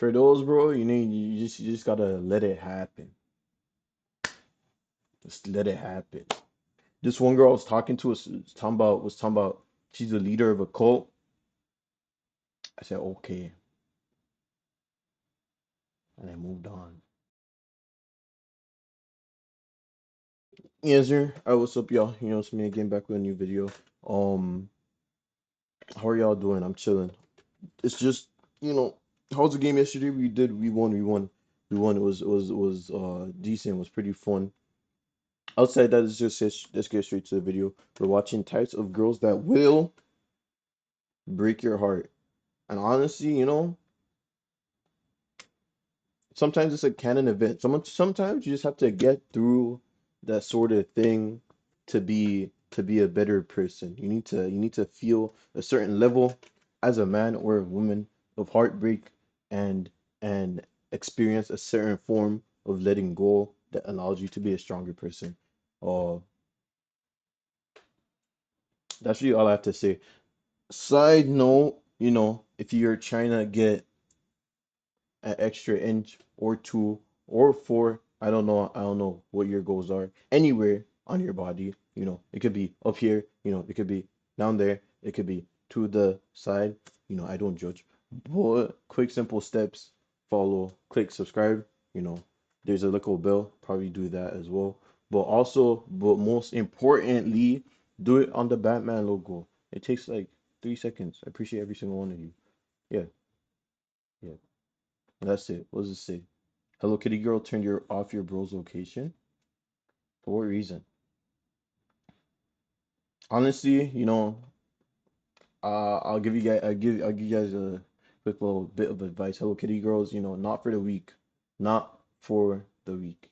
For those, bro, you just gotta let it happen. Just let it happen. This one girl I was talking to was talking about she's the leader of a cult. I said okay, and I moved on. Yes, sir. What's up, y'all? It's me again back with a new video. Um, how are y'all doing? I'm chilling. It's just, you know, how was the game yesterday? We won. It was decent. It was pretty fun. Outside that, let's get straight to the video. We're watching types of girls that will break your heart. And honestly, sometimes it's a canon event. Sometimes you just have to get through that sort of thing to be a better person. You need to feel a certain level as a man or a woman of heartbreak and and experience a certain form of letting go that allows you to be a stronger person. Uh, that's really all I have to say. Side note, if you're trying to get an extra inch or two or four. I don't know what your goals are. Anywhere on your body, it could be up here, it could be down there, it could be to the side. I don't judge. But quick, simple steps. Follow, click, subscribe. You know, there's a little bell. Probably do that as well. But most importantly, do it on the Batman logo. It takes like 3 seconds. I appreciate every single one of you. Yeah, yeah. That's it. What does it say? Hello Kitty girl turned off your bro's location. For what reason? Honestly, I'll give you guys a quick little bit of advice. Hello Kitty girls, not for the weak. Not for the weak.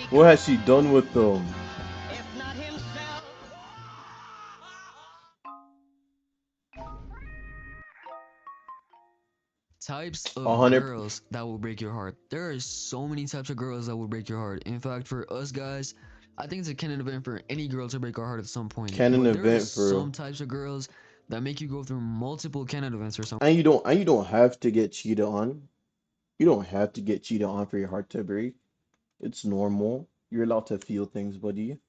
What has she done with them? Types A of hundred. girls that will break your heart. There are so many types of girls that will break your heart. In fact, for us guys, I think it's a canon event for any girl to break our heart at some point. Canon But there are event for some real. types of girls that make you go through multiple canon events or some And you don't have to get cheated on. You don't have to get cheated on for your heart to break. It's normal. You're allowed to feel things, buddy.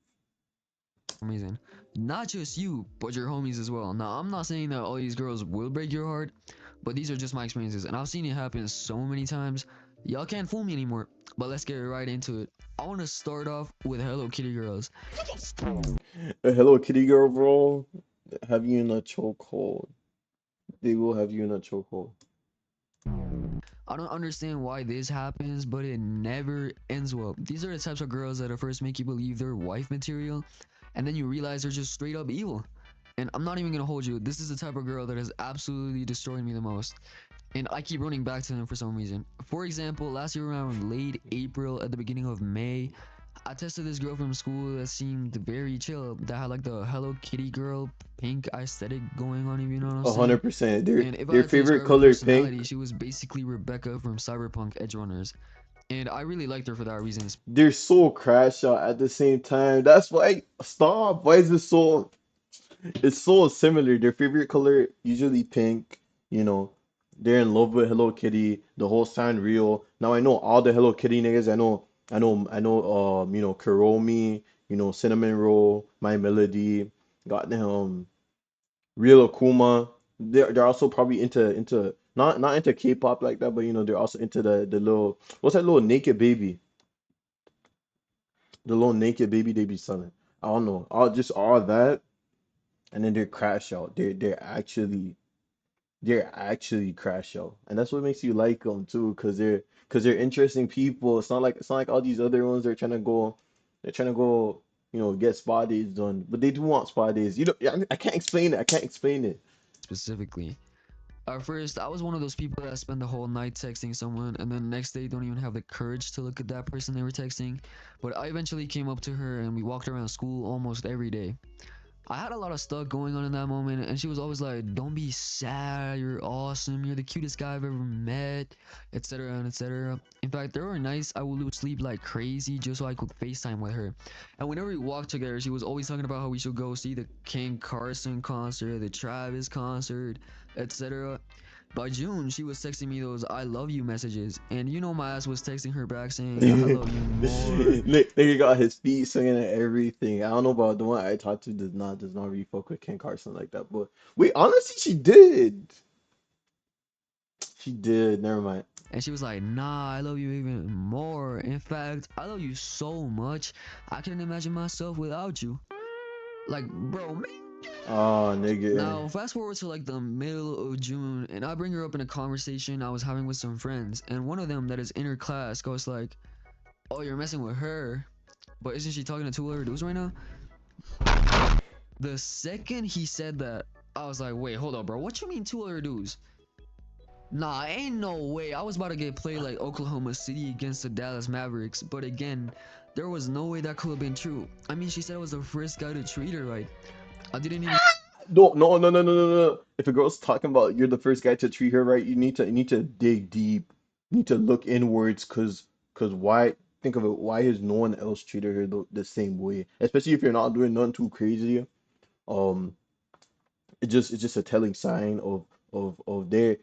reason. Not just you, but your homies as well. Now, I'm not saying that all these girls will break your heart, but these are just my experiences, and I've seen it happen so many times. Y'all can't fool me anymore. But let's get right into it. I want to start off with Hello Kitty girls. A Hello Kitty girl, bro. Have you in a chokehold. They will have you in a chokehold. I don't understand why this happens, but it never ends well. These are the types of girls that at first make you believe they're wife material, and then you realize they're just straight up evil. And I'm not even gonna hold you, this is the type of girl that has absolutely destroyed me the most. And I keep running back to them for some reason. For example, last year around late April, at the beginning of May, I tested this girl from school that seemed very chill, that had like the Hello Kitty girl pink aesthetic going on, if you know what I'm A saying. hundred percent. Their And if I their had to favorite describe her color pink. personality, she was basically Rebecca from Cyberpunk Edgerunners. And I really liked her for that reason. They're so crash out at the same time. That's why stop. Why is it so? It's so similar. Their favorite color usually pink. You know, they're in love with Hello Kitty. The whole Sanrio. Now I know all the Hello Kitty niggas. I know. Kuromi. Cinnamon Roll. My Melody. Got them. Real Akuma. They're also probably into not into K-pop like that, but they're also into the little what's that little naked baby, the little naked baby they be selling. I don't know, all that, and then they're crash out. They're actually crash out, and that's what makes you like them too, cause they're interesting people. It's not like all these other ones. They're trying to go, get spa days done, but they do want spa days. I can't explain it. I can't explain it. Specifically. At first, I was one of those people that spend the whole night texting someone and then the next day don't even have the courage to look at that person they were texting. But I eventually came up to her and we walked around school almost every day. I had a lot of stuff going on in that moment, and she was always like, "Don't be sad. You're awesome. You're the cutest guy I've ever met," etc. and etc. In fact, there were nights I would lose sleep like crazy just so I could FaceTime with her. And whenever we walked together, she was always talking about how we should go see the King Carson concert, the Travis concert, etc. By June, she was texting me those "I love you" messages, and you know my ass was texting her back saying "I love you more." Nigga got his feet swinging and everything. I don't know about the one I talked to does not really fuck with Ken Carson like that. But wait, honestly, she did. She did. Never mind. And she was like, "Nah, I love you even more. In fact, I love you so much, I couldn't imagine myself without you." Like, bro, man. Oh, nigga. Now, fast forward to like the middle of June, and I bring her up in a conversation I was having with some friends, and one of them that is in her class goes like, "Oh, you're messing with her, but isn't she talking to two other dudes right now?" The second he said that, I was like, "Wait, hold up, bro. What you mean two other dudes?" Nah, ain't no way. I was about to get played like Oklahoma City against the Dallas Mavericks, but again, there was no way that could have been true. I mean, she said I was the first guy to treat her right. I didn't even No, no, no, no, no, no, no. If a girl's talking about you're the first guy to treat her right, you need to dig deep. You need to look inwards, cause why? Think of it. Why has no one else treated her the same way? Especially if you're not doing nothing too crazy. Um, it's just a telling sign of their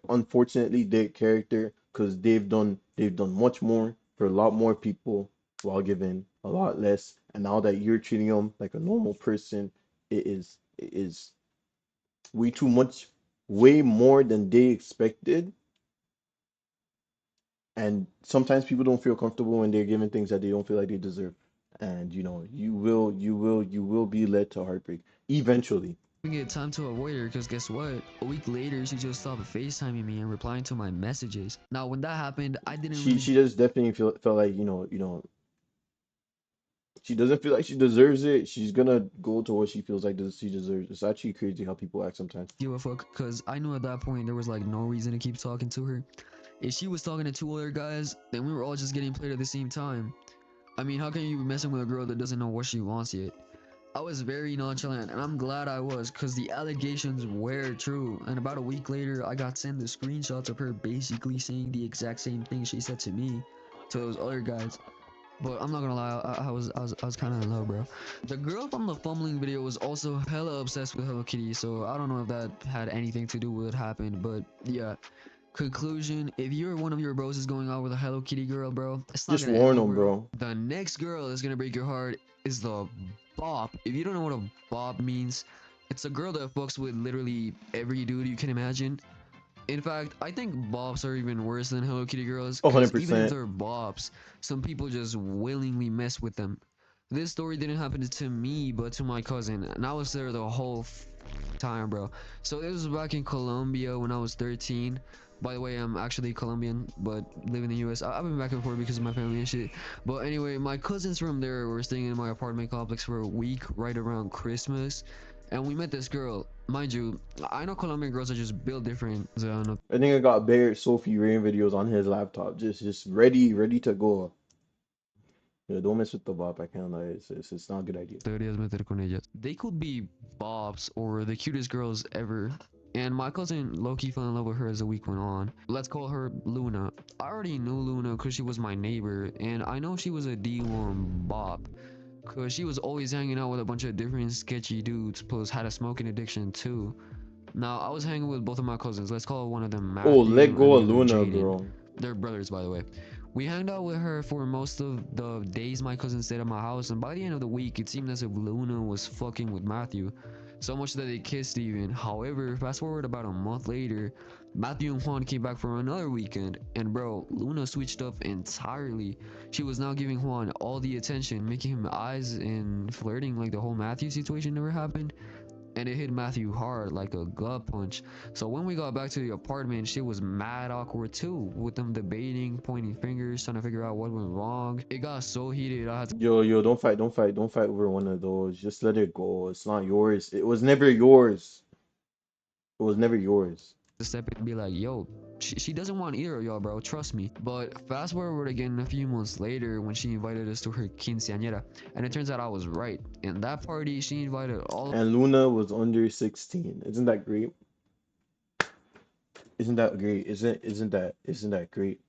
unfortunately their character, because they've done much more for a lot more people while giving a lot less, and now that you're treating them like a normal person, it is way too much, way more than they expected. And sometimes people don't feel comfortable when they're given things that they don't feel like they deserve, and you will be led to heartbreak eventually. get time to avoid her because guess what? A week later, she just stopped FaceTiming me and replying to my messages. Now, when that happened, I didn't she really she just definitely felt like she doesn't feel like she deserves it. She's gonna go to what she feels like she deserves. It's actually crazy how people act sometimes. give a fuck because I knew at that point there was like no reason to keep talking to her. If she was talking to two other guys, then we were all just getting played at the same time. I mean, how can you be messing with a girl that doesn't know what she wants yet? I was very nonchalant, and I'm glad I was, because the allegations were true. And about a week later, I got sent the screenshots of her basically saying the exact same thing she said to me, to those other guys. But I'm not gonna lie, I was kind of in love, bro. The girl from the fumbling video was also hella obsessed with Hello Kitty, so I don't know if that had anything to do with what happened, but yeah. Conclusion: if you're one of your bros is going out with a Hello Kitty girl, bro, it's not Just gonna end warn well, them, bro. bro. The next girl that's gonna break your heart is the Bop. If you don't know what a Bop means, it's a girl that fucks with literally every dude you can imagine. In fact, I think Bops are even worse than Hello Kitty girls, A hundred because even if percent. they're Bops, some people just willingly mess with them. This story didn't happen to me, but to my cousin, and I was there the whole time, bro. So it was back in Colombia when I was 13. By the way, I'm actually Colombian, but live in the US. I've been back and forth because of my family and shit. But anyway, my cousins from there were staying in my apartment complex for a week right around Christmas. And we met this girl. Mind you, I know Colombian girls are just built different. So no I think I got Barrett Sophie Rain videos on his laptop, just ready to go. Yeah, don't mess with the bop. I can't lie. It's not a good idea. te deberías meter con ellas. They could be Bobs or the cutest girls ever. And my cousin Loki fell in love with her as the week went on. Let's call her Luna. I already knew Luna because she was my neighbor, and I know she was a D1 Bob. Because she was always hanging out with a bunch of different sketchy dudes, plus had a smoking addiction too. Now, I was hanging with both of my cousins. Let's call one of them Oh, let Matthew and go the of other Luna, Jaden. bro. They're brothers, by the way. We hanged out with her for most of the days my cousin stayed at my house, and by the end of the week, it seemed as if Luna was fucking with Matthew. So much that they kissed even. However, fast forward about a month later, Matthew and Juan came back for another weekend, and bro, Luna switched up entirely. She was now giving Juan all the attention, making him eyes and flirting like the whole Matthew situation never happened, and it hit Matthew hard like a gut punch. So when we got back to the apartment, shit was mad awkward too, with them debating, pointing fingers, trying to figure out what went wrong. It got so heated, I had Yo, don't fight over one of those. Just let it go. It's not yours. It was never yours. It was never yours. to step in and be like, yo, She doesn't want either of y'all, bro. Trust me. But fast forward again a few months later when she invited us to her quinceañera, and it turns out I was right. In that party, she invited all. And Luna was under 16. Isn't that great? Isn't that great? Isn't that great?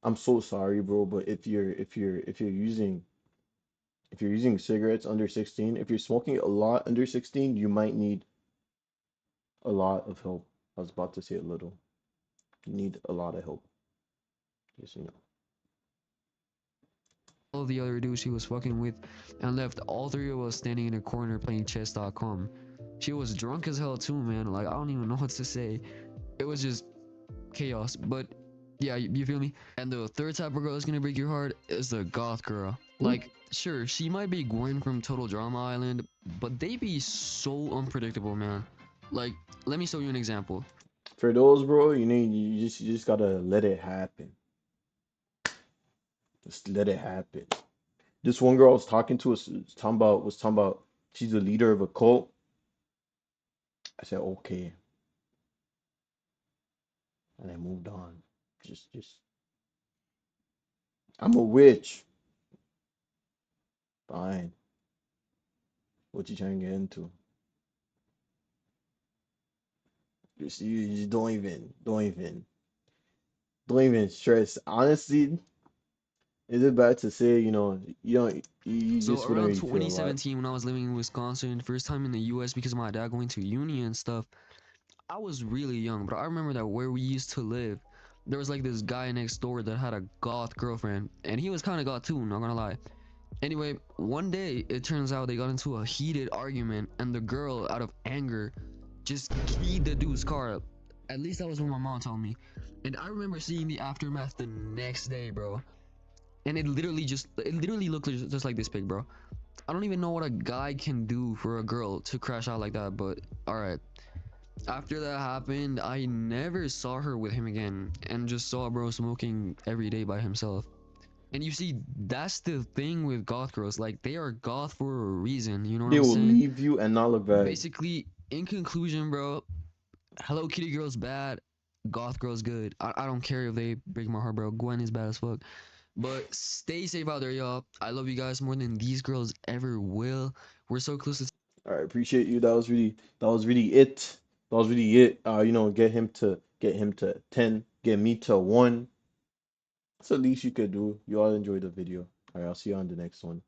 I'm so sorry, bro, but if you're using cigarettes under 16, if you're smoking a lot under 16, you might need a lot of help. I was about to say a little. You need a lot of help. Just you know. All the other dudes she was fucking with and left all three of us standing in a corner playing chess.com. She was drunk as hell too, man. Like, I don't even know what to say. It was just chaos. But yeah, you feel me? And the third type of girl that's gonna break your heart is the goth girl. Hmm? Like, sure, she might be Gwen from Total Drama Island, but they be so unpredictable, man. Like, let me show you an example. For those, bro, you just gotta let it happen. Just let it happen. This one girl I was talking to was talking about she's the leader of a cult. I said okay, and I moved on. Just I'm a witch. Fine. What you trying to get into? You just don't even stress. Honestly, is it bad to say, you don't, you So just wouldn't around really feel a lot. 2017, when I was living in Wisconsin, first time in the US because of my dad going to uni and stuff, I was really young, but I remember that where we used to live, there was like this guy next door that had a goth girlfriend, and he was kind of goth too, not gonna lie. Anyway, one day it turns out they got into a heated argument, and the girl, out of anger, just keyed the dude's car up. At least that was what my mom told me. And I remember seeing the aftermath the next day, bro. And it literally looked just like this pic, bro. I don't even know what a guy can do for a girl to crash out like that, but alright. After that happened, I never saw her with him again and just saw bro smoking every day by himself. And you see, that's the thing with goth girls. Like, they are goth for a reason, you know what They I'm will saying? leave you and not look back. Basically, in conclusion, bro, Hello Kitty girl's bad, goth girl's good. I don't care if they break my heart, bro. Gwen is bad as fuck. But stay safe out there, y'all. I love you guys more than these girls ever will. We're so close to. All right, appreciate you. That was really it. That was really it. Get him to 10, get me to 1. That's the least you could do. You all enjoyed the video. All right, I'll see you on the next one.